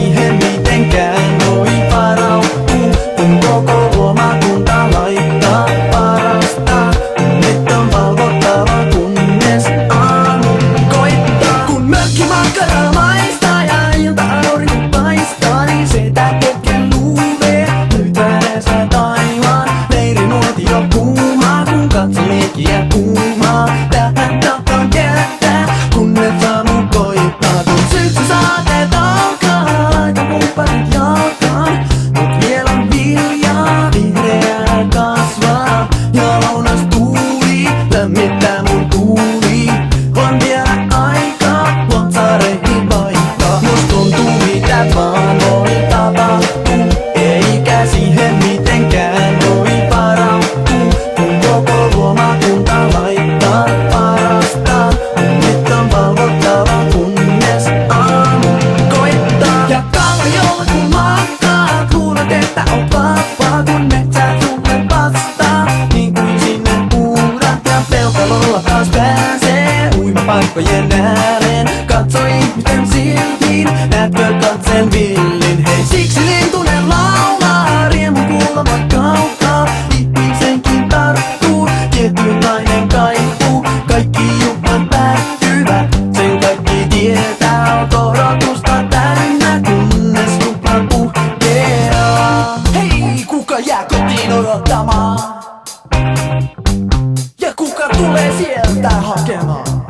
siihen mitenkään voi varautua, kun koko luomakunta laittaa parasta. Nyt on valvottava kunnes aamu koittaa. Kun mökkimakkara maistaa ja ilta-aurinko paistaa, niin sitä hetken luulee löytäneensä taivaan. Leirinuotio kuumaa, kun katso leikkiä kuumaa. Tähän tahtoon jättää, kunnes aamu koittaa. Kun syksy saateet alkaa, laita kumppanit jalkaan. Mut vielä on viljaa, vihreää kasvaa. Ja lounastuuli lämmittää mun tuuli. On vielä aikaa luotsareihin vaihtaa. Must tuntuu mitä vaan voi tapahtuu, eikä siihen mitenkään voi varautua, kun koko luomakunta laittaa parasta. Nyt on valvottava kunnes aamu koittaa. Ja kalliolla kun makkaat, luulet että on vapaa, kun metsä sulle vastaa. Niin kuin sinne uudat ja peukalolla taas pääsee uimapaikkojen ääreen. Katso ihmisten silmiin, näetkö katseen villin? Hei, siksi lintunen laulaa, riemu kuulema kaukaa. Ihmisenkin tarttuu tietynlainen kaipuu. Kaikki juhlat päättyvät, sen kaikki tietää. On korotusta täynnä, kunnes tupla puhkeaa. Hei, kuka jää kotiin odottamaan? Ja kuka tulee sieltä hakemaan?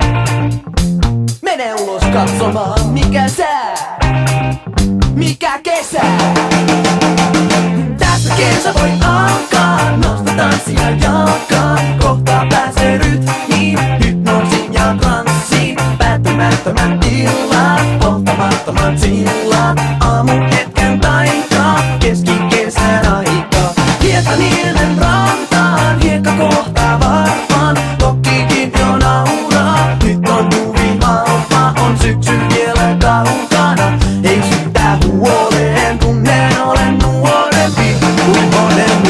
Mene ulos katsomaan, mikä sää, mikä kesä. Tässä kesä voi alkaa, nosta tanssia jalkaa. Kohta pääsee rytmiin, hypnoosiin ja transsiin. Päättymättömän tilaan, polttamattomat sillat. Aamuhetken taikaa, keskikesän aikaa. Hietaniemen rantaan, hiekka kohtaa varmaan. Tokkikin jo nauraa, nyt on huvi valma. On syksy vielä kaukana, ei syytä huoleen, kun en ole nuorempi kuin monen